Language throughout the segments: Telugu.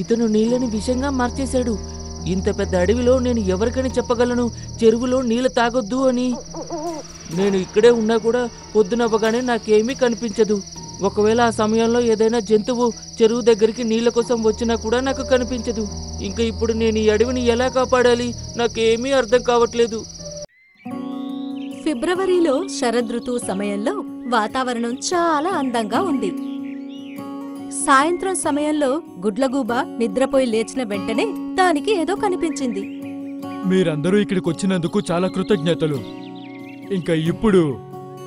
ఇతను నీళ్ళని విషంగా మార్చేశాడు. ఇంత పెద్ద అడవిలో నేను ఎవరికని చెప్పగలను చెరువులో నీళ్ళు తాగొద్దు అని? నేను ఇక్కడే ఉన్నా కూడా పొద్దునవ్వగానే నాకేమీ కనిపించదు. ఒకవేళ ఆ సమయంలో ఏదైనా జంతువు చెరువు దగ్గరికి నీళ్ళ కోసం వచ్చినా కూడా నాకు కనిపించదు. ఇంకా ఇప్పుడు నేను ఈ అడవిని ఎలా కాపాడాలి? నాకేమీ అర్థం కావట్లేదు. ఫిబ్రవరిలో శరదృతువు సమయంలో వాతావరణం చాలా అందంగా ఉంది. సాయంత్రం సమయంలో గుడ్లగూబ నిద్రపోయి లేచిన వెంటనే దానికి ఏదో కనిపించింది. మీరందరూ ఇక్కడికొచ్చినందుకు చాలా కృతజ్ఞతలు. ఇంకా ఇప్పుడు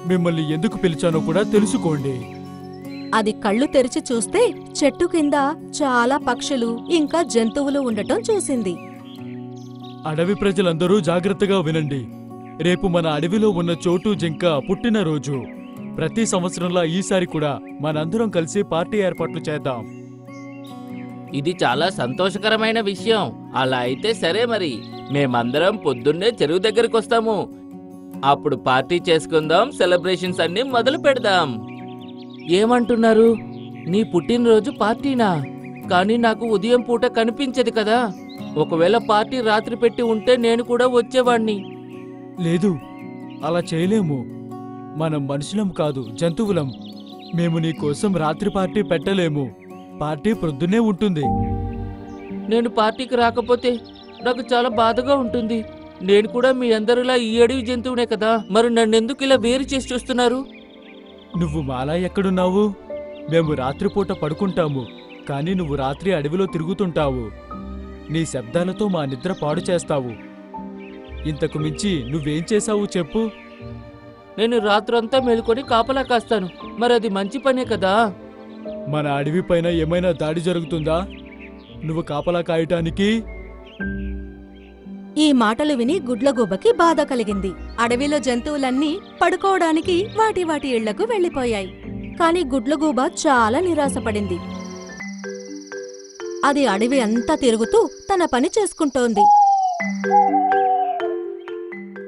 మిమ్మల్ని ఎందుకు పిలిచానో కూడా తెలుసుకోండి. అది కళ్ళు తెరిచి చూస్తే చెట్టు కింద చాలా పక్షులు ఇంకా జంతువులు ఉండటం చూసింది. అడవి ప్రజలందరూ జాగ్రత్తగా వినండి. రేపు మన అడవిలో ఉన్న చోటు జింక పుట్టినరోజు. ప్రతి సంవత్సరంలా ఈసారి కూడా మనందరం కలిసి పార్టీ ఏర్పాట్లు చేద్దాం. ఇది చాలా సంతోషకరమైన విషయం. అలా అయితే సరే, మరి మేమందరం పొద్దున్నే చెరువు దగ్గరికి వస్తాము. అప్పుడు పార్టీ చేసుకుందాం, సెలబ్రేషన్స్ అన్ని మొదలు పెడదాం. ఏమంటున్నారు? నీ పుట్టినరోజు పార్టీనా? కానీ నాకు ఉదయం పూట కనిపించదు కదా. ఒకవేళ పార్టీ రాత్రి పెట్టి ఉంటే నేను కూడా వచ్చేవాణ్ణి. లేదు, అలా చేయలేము. మనం మనుషులం కాదు, జంతువులం. మేము నీకోసం రాత్రి పార్టీ పెట్టలేము. పార్టీ ప్రొద్దునే ఉంటుంది. నేను పార్టీకి రాకపోతే నాకు చాలా బాధగా ఉంటుంది. నేను కూడా మీ అందరిలా ఈ అడవి జంతువునే కదా. మరి నన్నెందుకు ఇలా వేరు చేసి చూస్తున్నారు? నువ్వు మాలా ఎక్కడున్నావు? మేము రాత్రిపూట పడుకుంటాము, కానీ నువ్వు రాత్రి అడవిలో తిరుగుతుంటావు. నీ శబ్దాలతో మా నిద్ర పాడు చేస్తావు. ఇంతకు మించి నువ్వేం చేశావు చెప్పు? నేను రాత్రంతా మేలుకొని కాపలా కాస్తాను. మరి అది మంచి పనే కదా. మన అడవి పైన ఏమైనా దాడి జరుగుతుందా నువ్వు కాపలా కాయటానికి? ఈ మాటలు విని గుడ్లగూబకి బాధ కలిగింది. అడవిలో జంతువులన్నీ పడుకోవడానికి వాటి వాటి ఇళ్లకు వెళ్లిపోయాయి. కాని గుడ్లగూబ చాలా నిరాశపడింది. అది అడవి అంతా తిరుగుతూ తన పని చేసుకుంటోంది.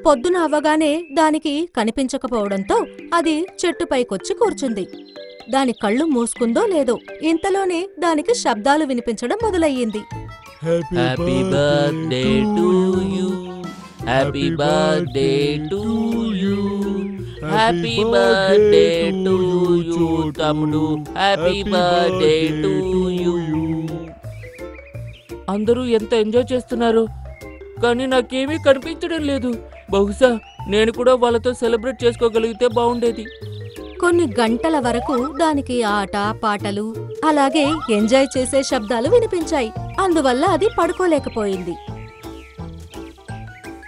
పొద్దున అవ్వగానే దానికి కనిపించకపోవడంతో అది చెట్టుపైకొచ్చి కూర్చుంది. దాని కళ్ళు మూసుకుందో లేదో ఇంతలోనే దానికి శబ్దాలు వినిపించడం మొదలయ్యింది. Happy birthday to you, happy birthday to you, happy birthday to you తమ్ముడు, హ్యాపీ బర్త్డే టు యు. అందరూ ఎంత ఎంజాయ్ చేస్తున్నారు, కానీ నాకేమీ కనిపించడం లేదు. బహుశా నేను కూడా వాళ్ళతో సెలబ్రేట్ చేసుకోగలిగితే బాగుండేది. కొన్ని గంటల వరకు దానికి ఆట పాటలు అలాగే ఎంజాయ్ చేసే శబ్దాలు వినిపించాయి. అందువల్ల అది పడుకోలేకపోయింది.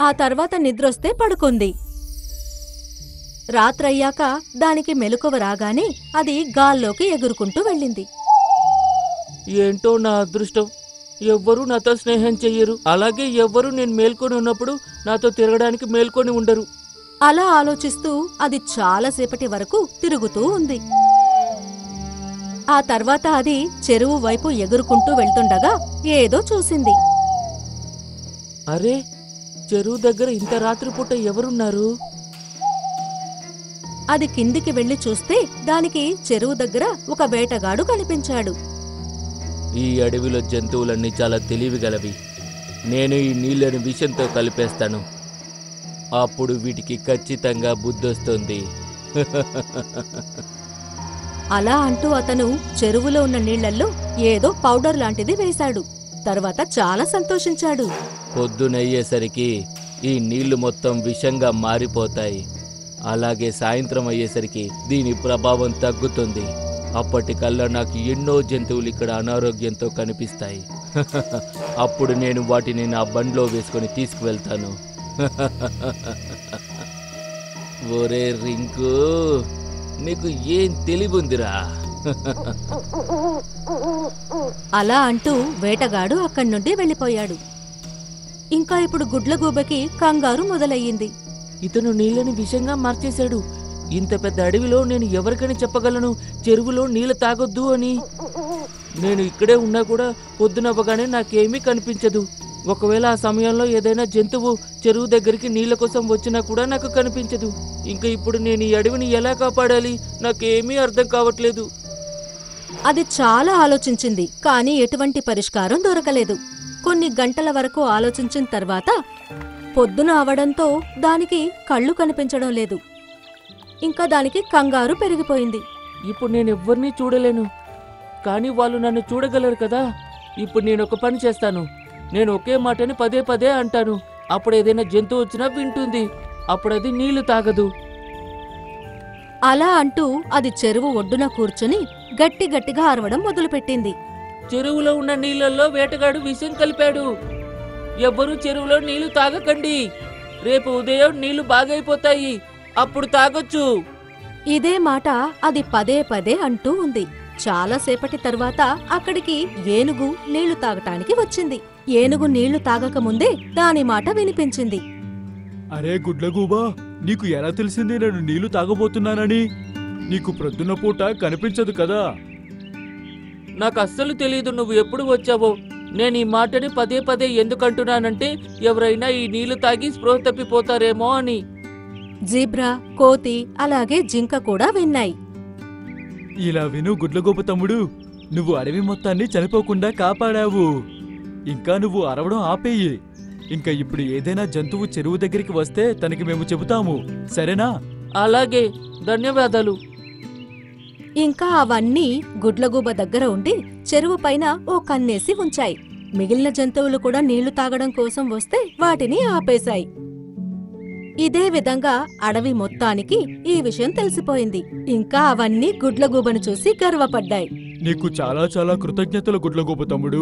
ఆ తర్వాత నిద్రొస్తే పడుకుంది. రాత్రయ్యాక దానికి మెలకువ రాగానే అది గాల్లోకి ఎగురుకుంటూ వెళ్ళింది. ఏంటో నా అదృష్టం, ఎవ్వరూ నాతో స్నేహం చెయ్యరు. అలాగే ఎవ్వరూ నేను మేల్కొని ఉన్నప్పుడు నాతో తిరగడానికి మేల్కొని ఉండరు. అలా ఆలోచిస్తూ అది చాలాసేపటి వరకు తిరుగుతూ ఉంది. ఆ తర్వాత అది చెరువు వైపు ఎగురుకుంటూ వెళ్తుండగా ఏదో చూసింది. అరే, చెరువు దగ్గర ఇంత రాత్రిపూట ఎవరున్నారు? అది కిందికి వెళ్లి చూస్తే దానికి చెరువు దగ్గర ఒక వేటగాడు కనిపించాడు. ఈ అడవిలో జంతువులన్నీ చాలా తెలివిగలవి. నేను ఈ నీళ్లను విషంతో కలిపేస్తాను. అప్పుడు వీటికి ఖచ్చితంగా బుద్ధొస్తుంది. అలా అంటూ అతను చెరువులో ఉన్న నీళ్లల్లో ఏదో పౌడర్ లాంటిది వేశాడు. తర్వాత చాలా సంతోషించాడు. పొద్దునయ్యేసరికి ఈ నీళ్లు మొత్తం విషంగా మారిపోతాయి. అలాగే సాయంత్రం అయ్యేసరికి దీని ప్రభావం తగ్గుతుంది. అప్పటికల్లా నాకు ఎన్నో జంతువులు ఇక్కడ అనారోగ్యంతో కనిపిస్తాయి. అప్పుడు నేను వాటిని నా బండ్లో వేసుకొని తీసుకువెళ్తాను. ఒరే రింకు, నీకు ఏం తెలివుందిరా? అలా అంటూ వేటగాడు అక్కడి నుండి వెళ్ళిపోయాడు. ఇంకా ఇప్పుడు గుడ్లగూబకి కంగారు మొదలయ్యింది. ఇతను నీళ్ళని విషంగా మార్చేశాడు. ఇంత పెద్ద అడవిలో నేను ఎవరికని చెప్పగలను చెరువులో నీళ్ళు తాగొద్దు అని? నేను ఇక్కడే ఉన్నా కూడా పొద్దునవ్వగానే నాకేమీ కనిపించదు. ఒకవేళ ఆ సమయంలో ఏదైనా జంతువు చెరువు దగ్గరికి నీళ్ళ కోసం వచ్చినా కూడా నాకు కనిపించదు. ఇంకా ఇప్పుడు నేను ఈ అడవిని ఎలా కాపాడాలి? నాకేమీ అర్థం కావట్లేదు. అది చాలా ఆలోచించింది, కానీ ఎటువంటి పరిష్కారం దొరకలేదు. కొన్ని గంటల వరకు ఆలోచించిన తర్వాత పొద్దున అవడంతో దానికి కళ్ళు కనిపించడం లేదు. ఇంకా దానికి కంగారు పెరిగిపోయింది. ఇప్పుడు నేను ఎవ్వరినీ చూడలేను, కానీ వాళ్ళు నన్ను చూడగలరు కదా. ఇప్పుడు నేను ఒక పని చేస్తాను. నేను ఒకే మాటని పదే పదే అంటాను. అప్పుడు ఏదైనా జంతువు వచ్చినా వింటుంది. అప్పుడు అది నీళ్లు తాగదు. అలా అంటూ అది చెరువు ఒడ్డున కూర్చుని గట్టి గట్టిగా అరవడం మొదలుపెట్టింది. చెరువులో ఉన్న నీళ్ళల్లో వేటగాడు విషం కలిపాడు. ఎవ్వరూ చెరువులో నీళ్లు తాగకండి. రేపు ఉదయం నీళ్లు బాగైపోతాయి, అప్పుడు తాగొచ్చు. ఇదే మాట అది పదే పదే అంటూ ఉంది. చాలాసేపటి తర్వాత అక్కడికి ఏనుగు నీళ్లు తాగటానికి వచ్చింది. ఏనుగు నీళ్లు తాగకముందే దాని మాట వినిపించింది. అరే గుడ్లగూబా, నీకు ఎలా తెలిసింది నేను నీళ్లు తాగబోతున్నానని? నీకు ప్రొద్దున పూట కనిపించదు కదా. నాకు అస్సలు తెలీదు నువ్వు ఎప్పుడు వచ్చావో. నేను ఈ మాటని పదే పదే ఎందుకంటున్నానంటే ఎవరైనా ఈ నీళ్లు తాగి స్పృహ తప్పిపోతారేమో అని. జీబ్రా, కోతి అలాగే జింక కూడా విన్నాయి. ఇలా విను గుడ్లగూబ తమ్ముడు, నువ్వు అడవి మొత్తాన్ని చనిపోకుండా కాపాడావు. ఇంకా నువ్వు అరవడం ఆపేయి. ఇంకా ఇప్పుడు ఏదైనా జంతువు చెరువు దగ్గరికి వస్తే తనకి మేము చెబుతాము, సరేనా? అలాగే, ధన్యవాదాలు. ఇంకా అవన్నీ గుడ్లగూబ దగ్గర ఉండి చెరువు పైన ఓ కన్నేసి ఉంచాయి. మిగిలిన జంతువులు కూడా నీళ్లు తాగడం కోసం వస్తే వాటిని ఆపేశాయి. ఇదే విధంగా అడవి మొత్తానికి ఈ విషయం తెలిసిపోయింది. ఇంకా అవన్నీ గుడ్లగూబను చూసి గర్వపడ్డాయి. నీకు చాలా చాలా కృతజ్ఞతలు గుడ్లగూబ తమ్ముడు.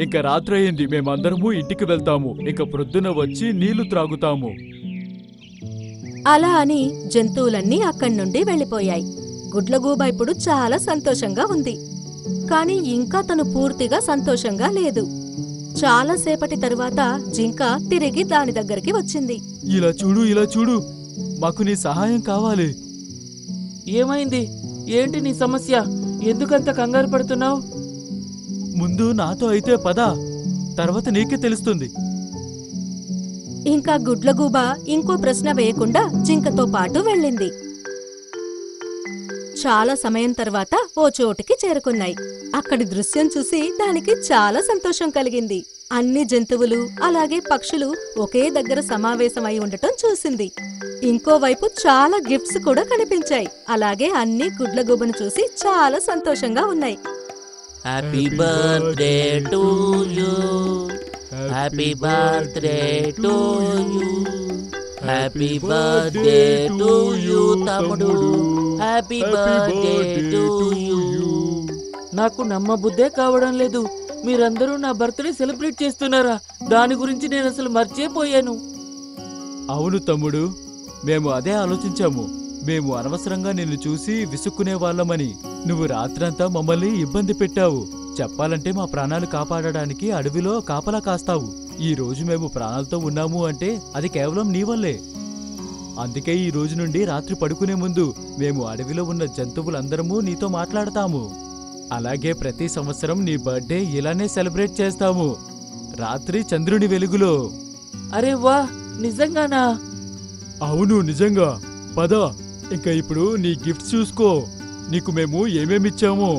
ఇంకా రాత్రయింది, మేమందరము ఇంటికి వెళ్తాము. ఇంకా ప్రొద్దున వచ్చి నీళ్లు త్రాగుతాము. అలా అని జంతువులన్నీ అక్కడి నుండి వెళ్ళిపోయాయి. గుడ్లగూబ ఇప్పుడు చాలా సంతోషంగా ఉంది. కాని ఇంకా తను పూర్తిగా సంతోషంగా లేదు. చాలాసేపటి తరువాత జింక తిరిగి దాని దగ్గరికి వచ్చింది. ఇలా చూడు, ఇలా చూడు, మాకు నీ సహాయం కావాలి. ఏమైంది? ఏంటి నీ సమస్య? ఎందుకంత కంగారు పడుతున్నావు? ముందు నాతో అయితే పద, తర్వాత నీకే తెలుస్తుంది. ఇంకా గుడ్లగూబ ఇంకో ప్రశ్న వేయకుండా జింకతో పాటు వెళ్ళింది. చాలా సమయం తర్వాత ఓ చోటుకి చేరుకున్నాయి. అక్కడి దృశ్యం చూసి దానికి చాలా సంతోషం కలిగింది. అన్ని జంతువులు అలాగే పక్షులు ఒకే దగ్గర సమావేశమై ఉండటం చూసింది. ఇంకోవైపు చాలా గిఫ్ట్స్ కూడా కనిపించాయి. అలాగే అన్ని గుడ్లగూబను చూసి చాలా సంతోషంగా ఉన్నాయి. Happy birthday to you, happy birthday to you, happy birthday to you తమ్ముడు, హ్యాపీ బర్త్డే టు యూ. నాకు నమ్మబుద్ధే కావడం లేదు. మీరందరూ నా బర్త్డే సెలబ్రేట్ చేస్తున్నారా? దాని గురించి నేను అసలు మర్చిపోయాను. అవును తమ్ముడు, మేము అదే ఆలోచించాము. మేము అనవసరంగా నిన్ను చూసి విసుక్కునే వాళ్ళమని. నువ్వు రాత్రంతా మమ్మల్ని ఇబ్బంది పెట్టావు. చెప్పాలంటే మా ప్రాణాలు కాపాడడానికి అడవిలో కాపలా కాస్తావు. ఈ రోజు మేము ప్రాణాలతో ఉన్నాము అంటే అది కేవలం నీ వల్లే. అందుకే ఈ రోజు నుండి రాత్రి పడుకునే ముందు మేము అడవిలో ఉన్న జంతువులందరము నీతో మాట్లాడతాము. అలాగే ప్రతి సంవత్సరం నీ బర్త్డే ఇలానే సెలబ్రేట్ చేస్తాము, రాత్రి చంద్రుని వెలుగులో. అరే వా, నిజంగానా? అవును, నిజంగా. పద, ఇంకా ఇప్పుడు నీ గిఫ్ట్ చూసుకో. నీకు మేము ఏమేమిచ్చామో.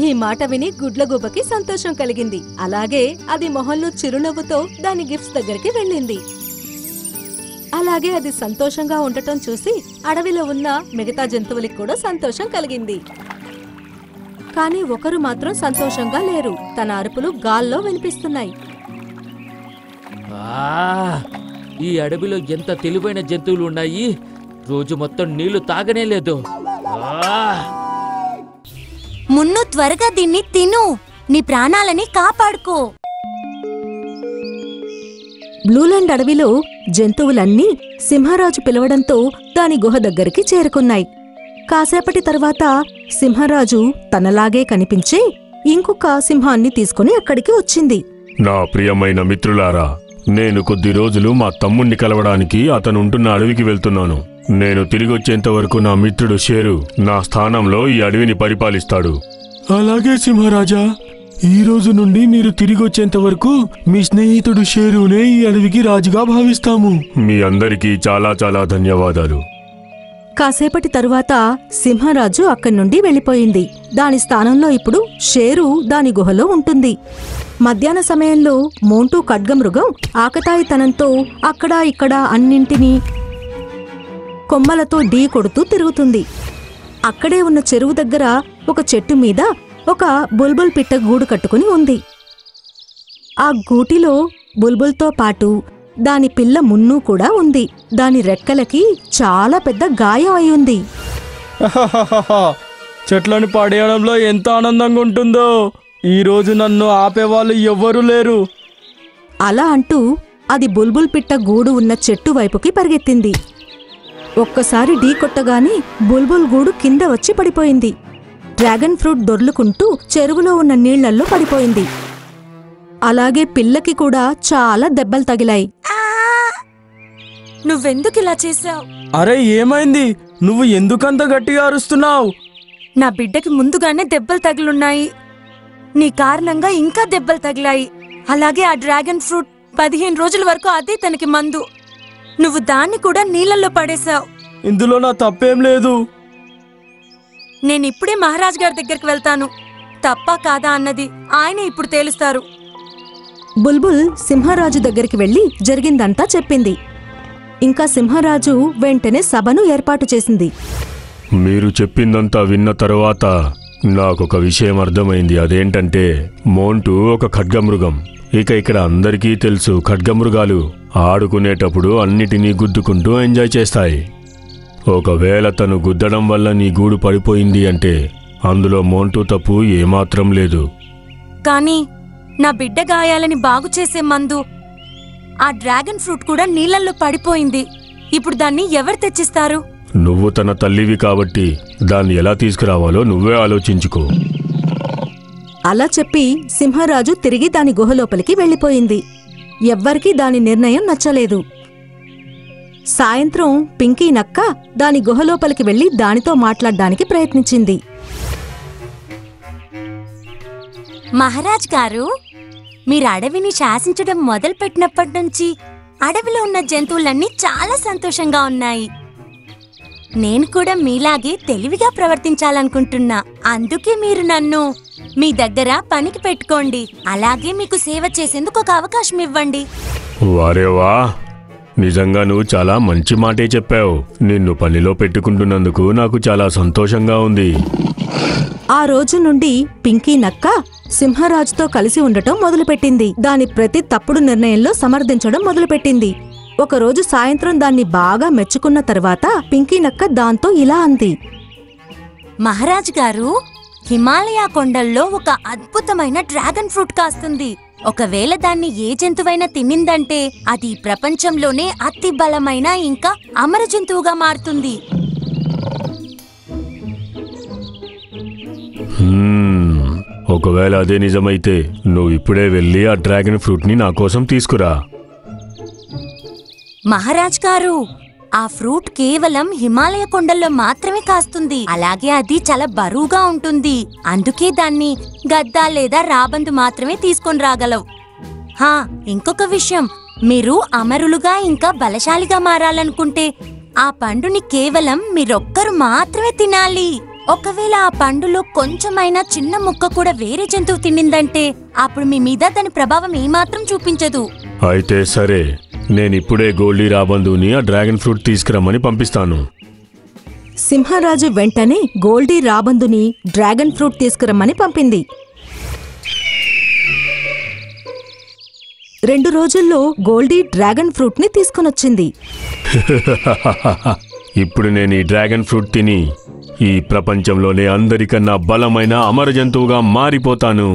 ఈ మాట విని గుడ్లగూబకి సంతోషం కలిగింది. అలాగే అది మొహంలో చిరునవ్వుతో దాని గిఫ్ట్స్ దగ్గరికి వెళ్ళింది. అలాగే అది సంతోషంగా ఉండటం చూసి అడవిలో ఉన్న మిగతా జంతువులకు కూడా సంతోషం కలిగింది. కానీ ఒకరు మాత్రం సంతోషంగా లేరు. తన అరుపులు గాల్లో వినిపిస్తున్నాయి. ఈ అడవిలో ఎంత తెలివైన జంతువులు ఉన్నాయి. రోజు మొత్తం నీళ్లు తాగనే లేదు. మున్ను, త్వరగా దీన్ని తిను, నీ ప్రాణాలని కాపాడుకో. బ్లూలాండ్ అడవిలో జంతువులన్నీ సింహరాజు పిలవడంతో దాని గుహ దగ్గరికి చేరుకున్నాయి. కాసేపటి తర్వాత సింహరాజు తనలాగే కనిపించే ఇంకొక సింహాన్ని తీసుకుని అక్కడికి వచ్చింది. నా ప్రియమైన మిత్రులారా, నేను కొద్ది రోజులు మా తమ్ముణ్ణి కలవడానికి అతనుంటున్న అడవికి వెళ్తున్నాను. నేను తిరిగొచ్చేంత వరకు నా మిత్రుడు షేరు నా స్థానంలో ఈ అడవిని పరిపాలిస్తాడు. అలాగే సింహరాజా, ఈ రోజు నుండి మీరు తిరిగొచ్చేంత వరకు మీ స్నేహితుడు షేరునే ఈ అడవికి రాజుగా భావిస్తాము. మీ అందరికీ చాలా చాలా ధన్యవాదాలు. కాసేపటి తరువాత సింహరాజు అక్కడి నుండి వెళ్ళిపోయింది. దాని స్థానంలో ఇప్పుడు షేరు దాని గుహలో ఉంటుంది. మధ్యాహ్న సమయంలో మోంటూ ఖడ్గమృగం ఆకతాయితనంతో అక్కడా ఇక్కడా అన్నింటినీ కొమ్మలతో ఢీ కొడుతూ తిరుగుతుంది. అక్కడే ఉన్న చెరువు దగ్గర ఒక చెట్టు మీద ఒక బుల్బుల్ పిట్ట గూడు కట్టుకుని ఉంది. ఆ గూటిలో బుల్బుల్తో పాటు దాని పిల్ల మున్ను కూడా ఉంది. దాని రెక్కలకి చాలా పెద్ద గాయం అయి ఉంది. చెట్లను పడేయడంలో ఎంత ఆనందంగా ఉంటుందో. ఈరోజు నన్ను ఆపేవాళ్ళు ఎవ్వరూ లేరు. అలా అంటూ అది బుల్బుల్ పిట్ట గూడు ఉన్న చెట్టు వైపుకి పరిగెత్తింది. ఒక్కసారి ఢీ కొట్టగానే బుల్బుల్ గూడు కింద వచ్చి పడిపోయింది. డ్రాగన్ ఫ్రూట్ దొర్లుకుంటూ చెరువులో ఉన్న నీళ్లల్లో పడిపోయింది. అలాగే పిల్లకి కూడా చాలా దెబ్బలు తగిలాయి. నువ్వెందుకిలా చేశావు? అరే ఏమైంది? నువ్వు ఎందుకంత గట్టిగా అరుస్తున్నావు? నా బిడ్డకి ముందుగానే దెబ్బలు తగిలున్నాయి. నీ కారణంగా ఇంకా దెబ్బలు తగిలాయి. అలాగే ఆ డ్రాగన్ ఫ్రూట్ 15 రోజుల వరకు అదే తనకి మందు. నువ్వు దాన్ని కూడా నీళ్ళల్లో పడేశావు. ఇందులో నా తప్పేం లేదు. నేనిప్పుడే మహారాజ్ గారి దగ్గరికి వెళ్తాను. తప్పా కాదా అన్నది ఆయన ఇప్పుడు తేలుస్తారు. బుల్బుల్ సింహరాజు దగ్గరికి వెళ్లి జరిగిందంతా చెప్పింది. ఇంకా సింహరాజు వెంటనే సభను ఏర్పాటు చేసింది. మీరు చెప్పిందంతా విన్న తరువాత నాకొక విషయం అర్థమైంది. అదేంటంటే మోంటూ ఒక ఖడ్గమృగం. ఇక్కడ అందరికీ తెలుసు, ఖడ్గమృగాలు ఆడుకునేటప్పుడు అన్నిటినీ గుద్దుకుంటూ ఎంజాయ్ చేస్తాయి. ఒకవేళ తను గుద్దడం వల్ల నీ గూడు పడిపోయింది అంటే అందులో మోంటూ తప్పు ఏమాత్రం లేదు. కానీ నా బిడ్డ గాయాలని బాగు చేసే మందు ఆ డ్రాగన్ ఫ్రూట్ కూడా నీళ్ళల్లో పడిపోయింది. ఇప్పుడు దాన్ని ఎవరు తెచ్చిస్తారు? నువ్వు తన తల్లివి కాబట్టి దాన్ని ఎలా తీసుకురావాలో నువ్వే ఆలోచించుకో. అలా చెప్పి సింహరాజు తిరిగి దాని గుహలోపలికి వెళ్ళిపోయింది. ఎవ్వరికీ దాని నిర్ణయం నచ్చలేదు. సాయంత్రం పింకీ నక్క దాని గుహలోపలికి వెళ్లి దానితో మాట్లాడ్డానికి ప్రయత్నించింది. మహారాజ్ గారు, మీరు అడవిని శాసించడం మొదలుపెట్టినప్పటి నుంచి అడవిలో ఉన్న జంతువులన్నీ చాలా సంతోషంగా ఉన్నాయి. నేను కూడా మీలాగే తెలివిగా ప్రవర్తించాలనుకుంటున్నా. అందుకే మీరు నన్ను మీ దగ్గర పనికి పెట్టుకోండి. అలాగే మీకు సేవ చేసేందుకు ఒక అవకాశం ఇవ్వండి. వారేవా, నిజంగా నువ్వు చాలా మంచి మాటే చెప్పావు. నిన్ను పనిలో పెట్టుకుంటున్నందుకు నాకు చాలా సంతోషంగా ఉంది. ఆ రోజు నుండి పింకీ నక్క సింహరాజుతో కలిసి ఉండటం మొదలుపెట్టింది. దాని ప్రతి తప్పుడు నిర్ణయంలో సమర్థించడం మొదలుపెట్టింది. ఒకరోజు సాయంత్రం దాన్ని బాగా మెచ్చుకున్న తర్వాత పింకీ నక్క దాంతో ఇలా అంది. మహారాజ్ గారు, హిమాలయ కొండల్లో ఒక అద్భుతమైన డ్రాగన్ ఫ్రూట్ కాస్తుంది. ఒకవేళ దాన్ని ఏ జంతువైనా తినిందంటే అది ప్రపంచంలోనే అతి బలమైన ఇంకా అమర జంతువుగా మారుతుంది. ఒకవేళ అదే నిజమైతే నువ్వు ఇప్పుడే వెళ్ళి ఆ డ్రాగన్ ఫ్రూట్ ని నా కోసం తీసుకురా. మహారాజ్ గారు, ఆ ఫ్రూట్ కేవలం హిమాలయ కొండల్లో మాత్రమే కాస్తుంది. అలాగే అది చాలా బరువుగా ఉంటుంది. అందుకే దాన్ని గద్ద లేదా రాబందు మాత్రమే తీసుకొని రాగలవు. ఇంకొక విషయం, మీరు అమరులుగా ఇంకా బలశాలిగా మారాలనుకుంటే ఆ పండుని కేవలం మీరొక్కరు మాత్రమే తినాలి. ఒకవేళ ఆ పండులో కొంచెమైనా చిన్న ముక్క కూడా వేరే జంతువు తినిందంటే అప్పుడు మీ మీద దాని ప్రభావం ఏమాత్రం చూపించదు. అయితే సరే, నేనిప్పుడే గోల్డీ రాబందుని ఆ డ్రాగన్ ఫ్రూట్ తీసుకురమ్మని పంపిస్తాను. సింహరాజు వెంటనే గోల్డీ రాబందుని డ్రాగన్ ఫ్రూట్ తీసుకురమ్మని పంపింది. 2 రోజుల్లో గోల్డీ డ్రాగన్ ఫ్రూట్ ని తీసుకొనొచ్చింది. ఇప్పుడు నేను ఈ డ్రాగన్ ఫ్రూట్ తిని ఈ ప్రపంచంలోనే అందరికన్నా బలమైన అమర జంతువుగా మారిపోతాను.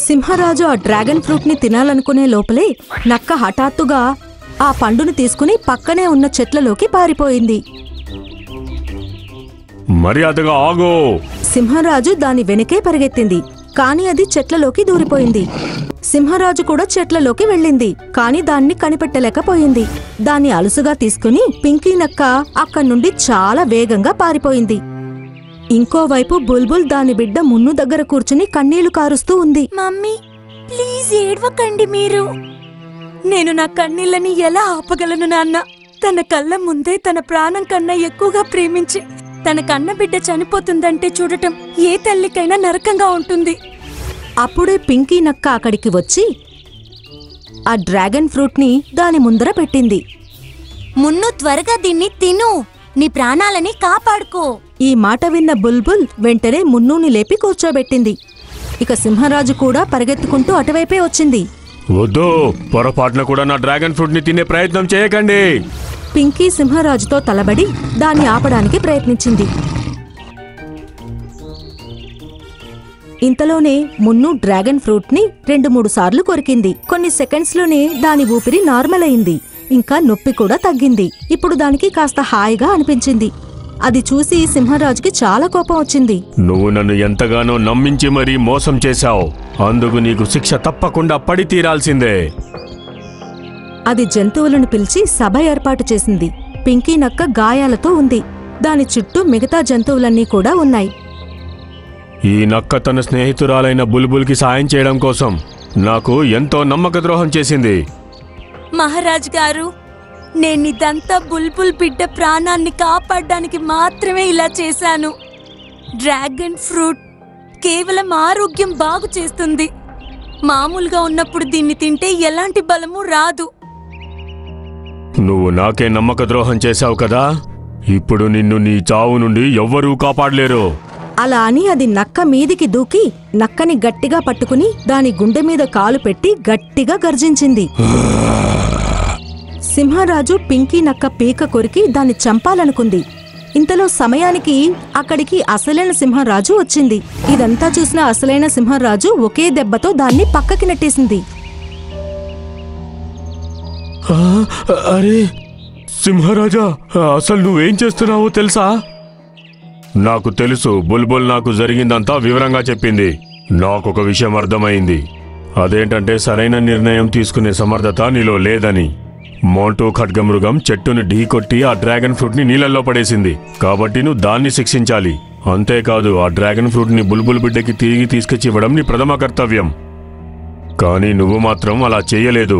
సింహరాజు ఆ డ్రాగన్ ఫ్రూట్ ని తినాలనుకునే లోపలే నక్క హఠాత్తుగా ఆ పండును తీసుకుని పక్కనే ఉన్న చెట్లలోకి పారిపోయింది. మర్యాదగా ఆగో! సింహరాజు దాని వెనకే పరిగెత్తింది. కాని అది చెట్లలోకి దూరిపోయింది. సింహరాజు కూడా చెట్లలోకి వెళ్ళింది. కాని దాన్ని కనిపెట్టలేకపోయింది. దాన్ని అలుసుగా తీసుకుని పింకీ నక్క అక్కడి నుండి చాలా వేగంగా పారిపోయింది. ఇంకోవైపు బుల్బుల్ దాని బిడ్డ మున్ను దగ్గర కూర్చుని కన్నీళ్లు కారుస్తూ ఉంది. మమ్మీ, ప్లీజ్ ఏడవకండి మీరు. నేను నా కన్నీళ్ళని ఎలా ఆపగలను నాన్న? తన కళ్ళ ముందే తన ప్రాణం కన్నా ఎక్కువగా ప్రేమించి తన కన్నబిడ్డ చనిపోతుందంటే చూడటం ఏ తల్లికైనా నరకంగా ఉంటుంది. అప్పుడే పింకీ నక్క అక్కడికి వచ్చి ఆ డ్రాగన్ ఫ్రూట్ ని దాని ముందర పెట్టింది. మున్ను త్వరగా దీన్ని తిను, నీ ప్రాణాలని కాపాడుకో. ఈ మాట విన్న బుల్బుల్ వెంటనే మున్నూని లేపి కూర్చోబెట్టింది. ఇక సింహరాజు కూడా పరిగెత్తుకుంటూ అటువైపే వచ్చింది. వద్దు, పొరపాటున కూడా నా డ్రాగన్ ఫ్రూట్ ని తినే ప్రయత్నం చేయకండి. పింకీ సింహరాజుతో తలబడి దాన్ని ఆపడానికి ప్రయత్నించింది. ఇంతలోనే మున్ను డ్రాగన్ ఫ్రూట్ ని 2-3 సార్లు కొరికింది. కొన్ని సెకండ్స్ లోనే దాని ఊపిరి నార్మల్ అయింది. ఇంకా నొప్పి కూడా తగ్గింది. ఇప్పుడు దానికి కాస్త హాయిగా అనిపించింది. అది చూసి సింహరాజుకి చాలా కోపం వచ్చింది. నువ్వు నన్ను ఎంతగానో నమ్మించి మరీ మోసం చేశావు. అందుకు నీకు శిక్ష తప్పకుండా పడి తీరాల్సిందే. అది జంతువులను పిలిచి సభ ఏర్పాటు చేసింది. పింకీ నక్క గాయాలతో ఉంది. దాని చుట్టూ మిగతా జంతువులన్నీ కూడా ఉన్నాయి. ఈ నక్క తన స్నేహితురాలైన బుల్బుల్కి సాయం చేయడం కోసం నాకు ఎంతో నమ్మక ద్రోహం చేసింది. మహారాజ్ గారు, నేనిదంతా బుల్బుల్ బిడ్డ ప్రాణాన్ని కాపాడడానికి మాత్రమే ఇలా చేశాను. డ్రాగన్ ఫ్రూట్ కేవలం ఆరోగ్యం బాగు చేస్తుంది. మామూలుగా ఉన్నప్పుడు దీన్ని తింటే ఎలాంటి బలము రాదు. నువ్వు నాకే నమ్మక ద్రోహం చేశావు కదా, ఇప్పుడు నిన్ను నీ చావు నుండి ఎవ్వరూ కాపాడలేరు. అలా అని అది నక్క మీదికి దూకి నక్కని గట్టిగా పట్టుకుని దాని గుండె మీద కాలు పెట్టి గట్టిగా గర్జించింది. సింహరాజు పింకీ నక్క పీక కొరికి దాన్ని చంపాలనుకుంది. ఇంతలో సమయానికి అక్కడికి అసలైన సింహరాజు వచ్చింది. ఇదంతా చూసిన అసలైన సింహరాజు ఒకే దెబ్బతో దాన్ని పక్కకి నెట్టేసింది. అరే సింహరాజా, అసలు నువ్వేం చేస్తున్నావో తెలుసా? నాకు తెలుసు. బుల్బుల్ నాకు జరిగిందంతా వివరంగా చెప్పింది. నాకొక విషయం అర్థమైంది. అదేంటంటే సరైన నిర్ణయం తీసుకునే సమర్థత నీలో లేదని. మోంటూ ఖడ్గమృగం చెట్టును ఢీకొట్టి ఆ డ్రాగన్ ఫ్రూట్ ని నీళ్ళల్లో పడేసింది. కాబట్టి నువ్వు దాన్ని శిక్షించాలి. అంతేకాదు, ఆ డ్రాగన్ ఫ్రూట్ ని బుల్బుల్ బిడ్డకి తిరిగి తీసుకొచ్చి ఇవ్వడం నీ ప్రథమ కర్తవ్యం. కానీ నువ్వు మాత్రం అలా చెయ్యలేదు.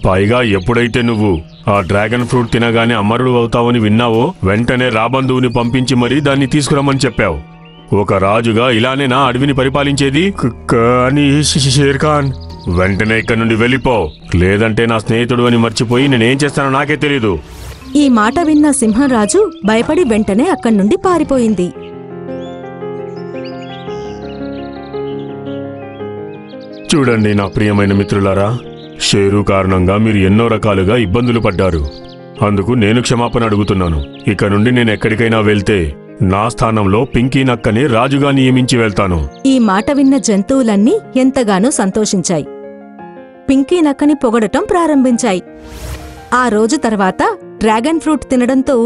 పైగా ఎప్పుడైతే నువ్వు ఆ డ్రాగన్ ఫ్రూట్ తినగానే అమరుడు అవుతావని విన్నావో వెంటనే రాబంధువుని పంపించి మరీ దాన్ని తీసుకురమ్మని చెప్పావు. ఒక రాజుగా ఇలానేనా అడవిని పరిపాలించేది? కానీ షేర్ ఖాన్, వెంటనే ఇక్కడి నుండి వెళ్ళిపో, లేదంటే నా స్నేహితుడు అని మర్చిపోయి నేనేం చేస్తానో నాకే తెలీదు. ఈ మాట విన్న సింహరాజు భయపడి వెంటనే అక్కడి నుండి పారిపోయింది. చూడండి నా ప్రియమైన మిత్రులారా, షేరు కారణంగా మీరు ఎన్నో రకాలుగా ఇబ్బందులు పడ్డారు. అందుకు నేను క్షమాపణ అడుగుతున్నాను. ఇక నుండి నేను ఎక్కడికైనా వెళ్తే నా స్థానంలో పింకీ నక్కని రాజుగా నియమించి వెళ్తాను. ఈ మాట విన్న జంతువులన్నీ ఎంతగానో సంతోషించాయి. పింకీ నక్కని పొగడటం ప్రారంభించాయి. ఆ రోజు తర్వాత డ్రాగన్ ఫ్రూట్ తినడంతో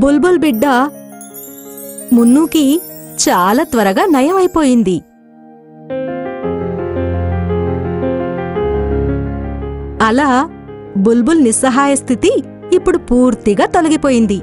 బుల్బుల్ బిడ్డ మున్నూకి చాలా త్వరగా నయమైపోయింది. అలా బుల్బుల్ నిస్సహాయ స్థితి ఇప్పుడు పూర్తిగా తొలగిపోయింది.